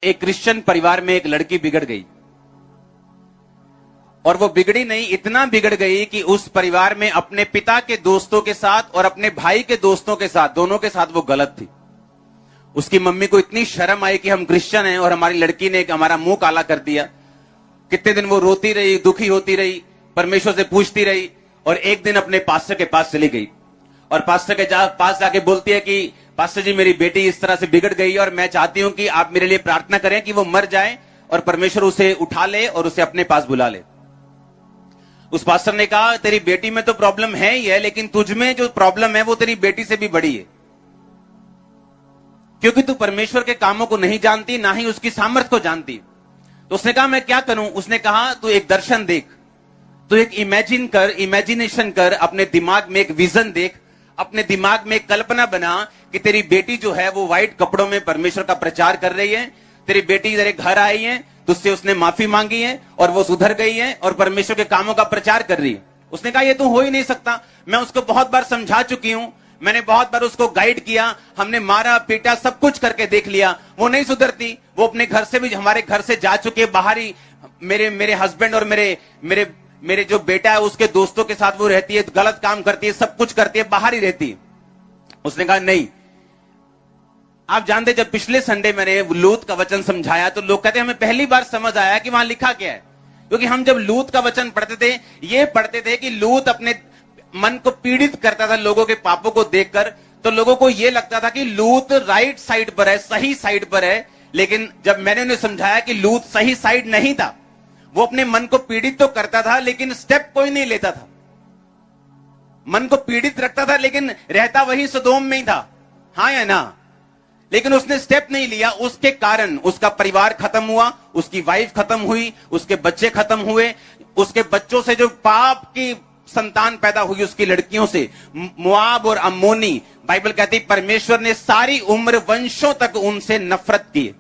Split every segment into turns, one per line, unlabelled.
एक क्रिश्चियन परिवार में एक लड़की बिगड़ गई और वो बिगड़ी नहीं, इतना बिगड़ गई कि उस परिवार में अपने पिता के दोस्तों के साथ और अपने भाई के दोस्तों के साथ, दोनों के साथ वो गलत थी। उसकी मम्मी को इतनी शर्म आई कि हम क्रिश्चियन हैं और हमारी लड़की ने हमारा मुंह काला कर दिया। कितने दिन वो रोती रही, दुखी होती रही, परमेश्वर से पूछती रही और एक दिन अपने पास्टर के पास चली गई और पास्टर के पास जाके बोलती है कि पास्टर जी, मेरी बेटी इस तरह से बिगड़ गई और मैं चाहती हूं कि आप मेरे लिए प्रार्थना करें कि वो मर जाए और परमेश्वर उसे उठा ले और उसे अपने पास बुला ले। उस पास्टर ने कहा, तेरी बेटी में तो प्रॉब्लम है ही है, लेकिन तुझ में जो प्रॉब्लम है वो तेरी बेटी से भी बड़ी है, क्योंकि तू परमेश्वर के कामों को नहीं जानती, ना ही उसकी सामर्थ्य को जानती। तो उसने कहा, मैं क्या करूं? उसने कहा, तू एक दर्शन देख, तू एक इमेजिनेशन कर, अपने दिमाग में एक विजन देख, अपने दिमाग में एक कल्पना बना कि तेरी बेटी जो है वो व्हाइट कपड़ों में परमेश्वर का प्रचार कर रही है, तेरी बेटी तेरे घर आई है, तुझसे उसने माफी मांगी है और वो सुधर गई है और परमेश्वर के कामों का प्रचार कर रही है। उसने कहा, ये तो हो ही नहीं सकता, मैं उसको बहुत बार समझा चुकी हूं, मैंने बहुत बार उसको गाइड किया, हमने मारा पीटा सब कुछ करके देख लिया, वो नहीं सुधरती। वो अपने घर से भी, हमारे घर से जा चुके, बाहर ही मेरे हस्बैंड और मेरे जो बेटा है उसके दोस्तों के साथ वो रहती है, गलत काम करती है, सब कुछ करती है, बाहर ही रहती है। उसने कहा, नहीं। आप जानते, जब पिछले संडे मैंने लूत का वचन समझाया तो लोग कहते हैं हमें पहली बार समझ आया कि वहां लिखा क्या है, क्योंकि हम जब लूत का वचन पढ़ते थे, ये पढ़ते थे कि लूत अपने मन को पीड़ित करता था लोगों के पापों को देखकर, तो लोगों को यह लगता था कि लूत राइट साइड पर है, सही साइड पर है। लेकिन जब मैंने उन्हें समझाया कि लूत सही साइड नहीं था, वो अपने मन को पीड़ित तो करता था लेकिन स्टेप कोई नहीं लेता था, मन को पीड़ित रखता था लेकिन रहता वही सदोम में ही था, हाँ या ना? लेकिन उसने स्टेप नहीं लिया, उसके कारण उसका परिवार खत्म हुआ, उसकी वाइफ खत्म हुई, उसके बच्चे खत्म हुए, उसके बच्चों से जो पाप की संतान पैदा हुई उसकी लड़कियों से, मोआब और अम्मोनी, बाइबल कहती परमेश्वर ने सारी उम्र वंशों तक उनसे नफरत की।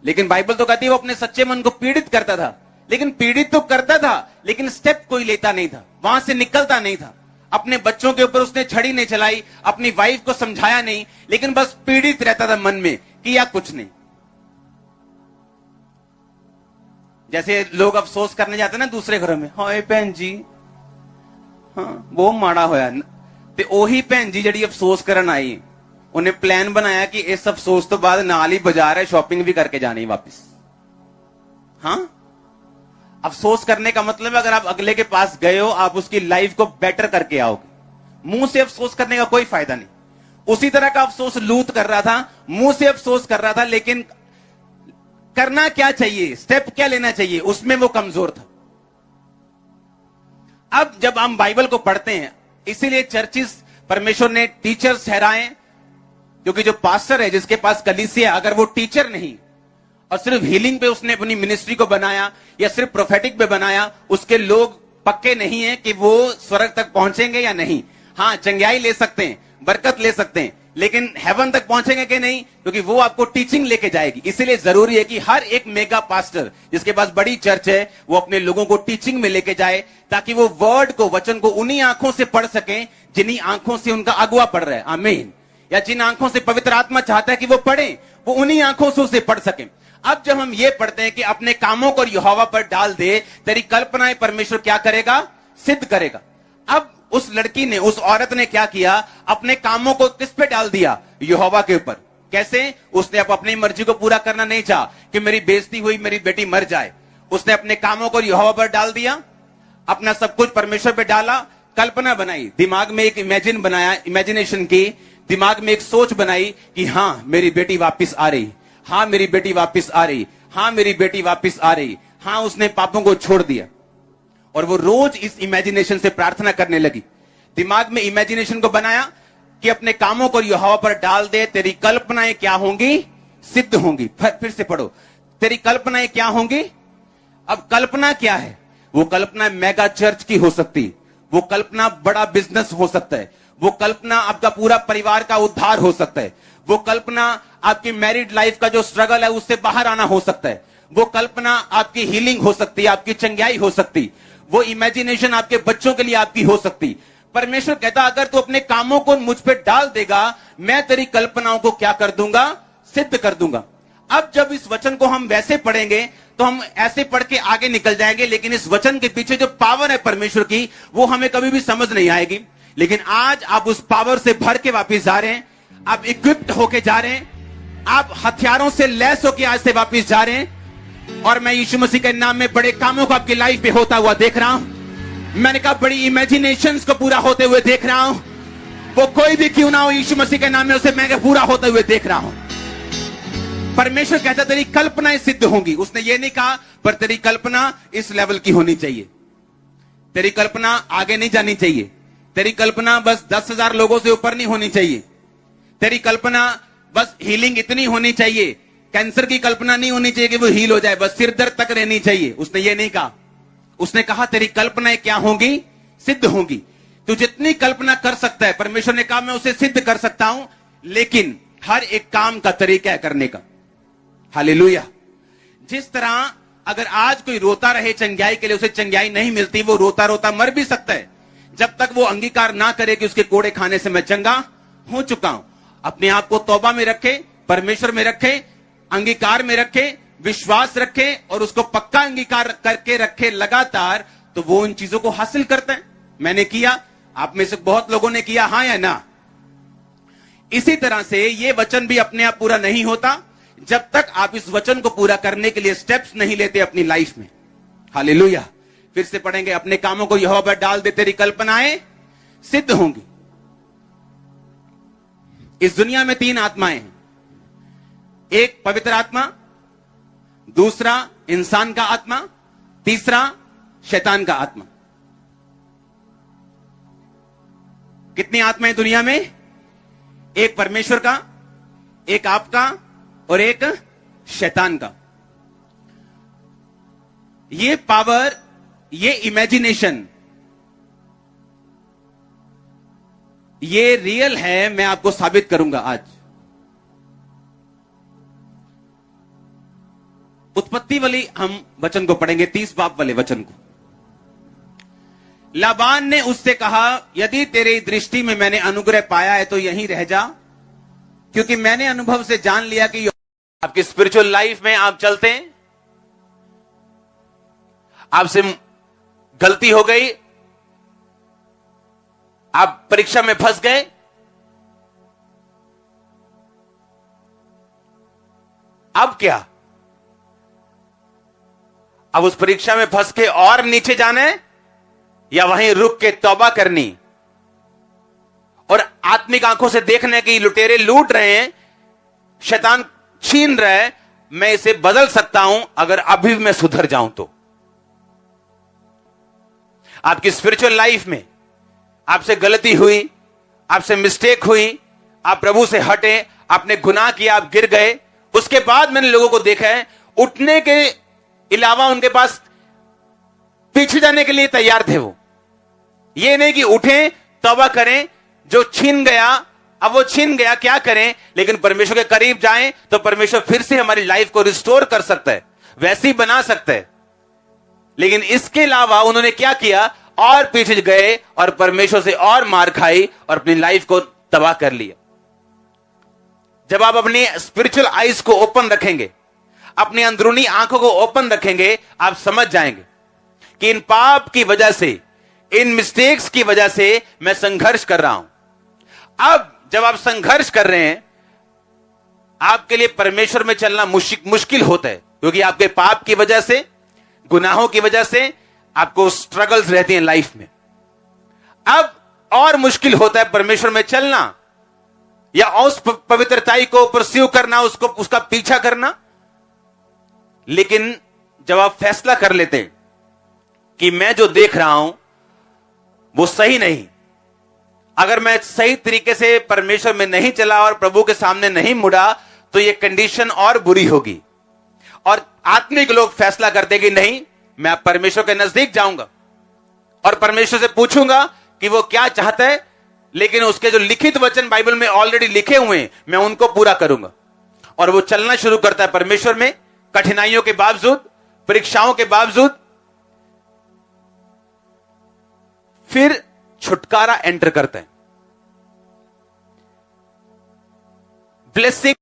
लेकिन बाइबल तो कहती है वो अपने सच्चे मन को पीड़ित करता था, लेकिन पीड़ित तो करता था लेकिन स्टेप कोई लेता नहीं था, वहां से निकलता नहीं था। अपने बच्चों के ऊपर उसने छड़ी नहीं चलाई, अपनी वाइफ को समझाया नहीं, लेकिन बस पीड़ित रहता था मन में, किया कुछ नहीं। जैसे लोग अफसोस करने जाते ना दूसरे घरों में, हाय भैन जी, हाँ वो माड़ा होया, ते ओही भैन जी जड़ी अफसोस करन आई, उन्हें प्लान बनाया कि इस अफसोस तो बाद नाल ही बाजार है, शॉपिंग भी करके जानी वापस। हाँ, अफसोस करने का मतलब अगर आप अगले के पास गए हो, आप उसकी लाइफ को बेटर करके आओगे। मुंह से अफसोस करने का कोई फायदा नहीं। उसी तरह का अफसोस लूत कर रहा था, मुंह से अफसोस कर रहा था, लेकिन करना क्या चाहिए, स्टेप क्या लेना चाहिए, उसमें वो कमजोर था। अब जब हम बाइबल को पढ़ते हैं, इसीलिए चर्चिस परमेश्वर ने टीचर्स ठहराए, क्योंकि जो पास्टर है जिसके पास कलीसिया, अगर वो टीचर नहीं और सिर्फ हीलिंग पे उसने अपनी मिनिस्ट्री को बनाया या सिर्फ प्रोफेटिक पे बनाया, उसके लोग पक्के नहीं है कि वो स्वर्ग तक पहुंचेंगे या नहीं। हाँ, चंगाई ले सकते हैं, बरकत ले सकते हैं, लेकिन हेवन तक पहुंचेंगे कि नहीं, क्योंकि वो आपको टीचिंग लेके जाएगी। इसीलिए जरूरी है कि हर एक मेगा पास्टर जिसके पास बड़ी चर्च है, वो अपने लोगों को टीचिंग में लेके जाए, ताकि वो वर्ड को, वचन को उन्हीं आंखों से पढ़ सके जिन्हीं आंखों से उनका अगुआ पढ़ रहा है, आमीन, या जिन आंखों से पवित्र आत्मा चाहता है कि वो पढ़े, वो उन्हीं आंखों से उसे पढ़ सके। अब जब हम ये पढ़ते हैं कि अपने कामों को यहोवा पर डाल दे, तेरी कल्पनाएं परमेश्वर क्या करेगा, सिद्ध करेगा। अब उस लड़की ने, उस औरत ने क्या किया, अपने कामों को किस पे डाल दिया, यहोवा के ऊपर। कैसे? उसने अपनी मर्जी को पूरा करना नहीं चाहा कि मेरी बेइज्जती हुई, मेरी बेटी मर जाए। उसने अपने कामों को यहोवा पर डाल दिया, अपना सब कुछ परमेश्वर पे डाला, कल्पना बनाई, दिमाग में एक इमेजिनेशन की, दिमाग में एक सोच बनाई कि हाँ मेरी बेटी वापिस आ रही, हाँ मेरी बेटी वापिस आ रही, हाँ मेरी बेटी वापिस आ रही। हाँ, उसने पापों को छोड़ दिया और वो रोज इस इमेजिनेशन से प्रार्थना करने लगी। दिमाग में इमेजिनेशन को बनाया कि अपने कामों को यहोवा पर डाल दे, तेरी कल्पनाएं क्या होंगी, सिद्ध होंगी। फिर से पढ़ो, तेरी कल्पनाएं क्या होंगी। अब कल्पना क्या है? वो कल्पना मेगा चर्च की हो सकती, वो कल्पना बड़ा बिजनेस हो सकता है, वो कल्पना आपका पूरा परिवार का उद्धार हो सकता है, वो कल्पना आपकी मैरिड लाइफ का जो स्ट्रगल है उससे बाहर आना हो सकता है, वो कल्पना आपकी हीलिंग हो सकती है, आपकी चंगाई हो सकती, वो इमेजिनेशन आपके बच्चों के लिए आपकी हो सकती। परमेश्वर कहता, अगर तू अपने कामों को मुझ पे डाल देगा, मैं तेरी कल्पनाओं को क्या कर दूंगा, सिद्ध कर दूंगा। अब जब इस वचन को हम वैसे पढ़ेंगे तो हम ऐसे पढ़ के आगे निकल जाएंगे, लेकिन इस वचन के पीछे जो पावर है परमेश्वर की, वो हमें कभी भी समझ नहीं आएगी। लेकिन आज आप उस पावर से भर के वापस जा रहे हैं, आप इक्विप्ड होके जा रहे हैं, आप हथियारों से लैस होके आज से वापस जा रहे हैं। और मैं यीशु मसीह के नाम में बड़े कामों को आपकी लाइफ में होता हुआ देख रहा हूं। मैंने कहा बड़ी इमेजिनेशंस को पूरा होते हुए देख रहा हूं। वो कोई भी क्यों ना हो, यीशु मसीह के नाम में उसे मैं पूरा होते हुए देख रहा हूं। परमेश्वर कहता तेरी कल्पनाएं सिद्ध होंगी। उसने ये नहीं कहा पर तेरी कल्पना इस लेवल की होनी चाहिए, तेरी कल्पना आगे नहीं जानी चाहिए, तेरी कल्पना बस 10,000 लोगों से ऊपर नहीं होनी चाहिए, तेरी कल्पना बस हीलिंग इतनी होनी चाहिए, कैंसर की कल्पना नहीं होनी चाहिए कि वो हील हो जाए, बस सिर दर्द तक रहनी चाहिए। उसने ये नहीं कहा। उसने कहा तेरी कल्पनाएं क्या होंगी? सिद्ध होंगी। तू जितनी कल्पना कर सकता है, परमेश्वर ने कहा मैं उसे सिद्ध कर सकता हूं, लेकिन हर एक काम का तरीका है करने का। हालेलुया। जिस तरह अगर आज कोई रोता रहे चंगाई के लिए, उसे चंगाई नहीं मिलती, वो रोता रोता मर भी सकता है जब तक वो अंगीकार ना करे कि उसके कोड़े खाने से मैं चंगा हो चुका हूं। अपने आप को तौबा में रखे, परमेश्वर में रखे, अंगीकार में रखे, विश्वास रखे और उसको पक्का अंगीकार करके रखे लगातार, तो वो उन चीजों को हासिल करते हैं। मैंने किया, आप में से बहुत लोगों ने किया, हां या ना? इसी तरह से ये वचन भी अपने आप पूरा नहीं होता जब तक आप इस वचन को पूरा करने के लिए स्टेप्स नहीं लेते अपनी लाइफ में। हालेलुया। फिर से पढ़ेंगे, अपने कामों को यहोवा पर डाल दे, तेरी कल्पनाएं सिद्ध होंगी। इस दुनिया में 3 आत्माएं हैं, एक पवित्र आत्मा, दूसरा इंसान का आत्मा, तीसरा शैतान का आत्मा। कितनी आत्माएं दुनिया में? एक परमेश्वर का, एक आपका और एक शैतान का। ये पावर, ये इमेजिनेशन, ये रियल है, मैं आपको साबित करूंगा आज। उत्पत्ति वाली हम वचन को पढ़ेंगे, 30 बाब वाले वचन को। लाबान ने उससे कहा, यदि तेरी दृष्टि में मैंने अनुग्रह पाया है तो यहीं रह जा, क्योंकि मैंने अनुभव से जान लिया कि आपकी स्पिरिचुअल लाइफ में आप चलते हैं, आपसे गलती हो गई, आप परीक्षा में फंस गए, अब क्या? अब उस परीक्षा में फंस के और नीचे जाना है या वहीं रुक के तौबा करनी और आत्मिक आंखों से देखने की लुटेरे लूट रहे हैं, शैतान छीन रहा है, मैं इसे बदल सकता हूं अगर अभी मैं सुधर जाऊं तो। आपकी स्पिरिचुअल लाइफ में आपसे गलती हुई, आपसे मिस्टेक हुई, आप प्रभु से हटे, आपने गुनाह किया, आप गिर गए, उसके बाद मैंने लोगों को देखा है उठने के अलावा उनके पास पीछे जाने के लिए तैयार थे। वो ये नहीं कि उठें तौबा करें, जो छीन गया अब वो छीन गया, क्या करें, लेकिन परमेश्वर के करीब जाएं तो परमेश्वर फिर से हमारी लाइफ को रिस्टोर कर सकता है, वैसे ही बना सकता है। लेकिन इसके अलावा उन्होंने क्या किया, और पीछे गए और परमेश्वर से और मार खाई और अपनी लाइफ को तबाह कर लिया। जब आप अपनी स्पिरिचुअल आईज को ओपन रखेंगे, अपनी अंदरूनी आंखों को ओपन रखेंगे, आप समझ जाएंगे कि इन पाप की वजह से, इन मिस्टेक्स की वजह से मैं संघर्ष कर रहा हूं। अब जब आप संघर्ष कर रहे हैं, आपके लिए परमेश्वर में चलना मुश्किल होता है, क्योंकि आपके पाप की वजह से, गुनाहों की वजह से आपको स्ट्रगल्स रहती हैं लाइफ में। अब और मुश्किल होता है परमेश्वर में चलना या उस पवित्रताई को परस्यू करना, उसको उसका पीछा करना। लेकिन जब आप फैसला कर लेते हैं कि मैं जो देख रहा हूं वो सही नहीं, अगर मैं सही तरीके से परमेश्वर में नहीं चला और प्रभु के सामने नहीं मुड़ा तो ये कंडीशन और बुरी होगी। और आत्मिक लोग फैसला करते कि नहीं, मैं परमेश्वर के नजदीक जाऊंगा और परमेश्वर से पूछूंगा कि वो क्या चाहता है, लेकिन उसके जो लिखित वचन बाइबल में ऑलरेडी लिखे हुए हैं मैं उनको पूरा करूंगा। और वो चलना शुरू करता है परमेश्वर में, कठिनाइयों के बावजूद, परीक्षाओं के बावजूद, फिर छुटकारा एंटर करते हैं। ब्लेसिंग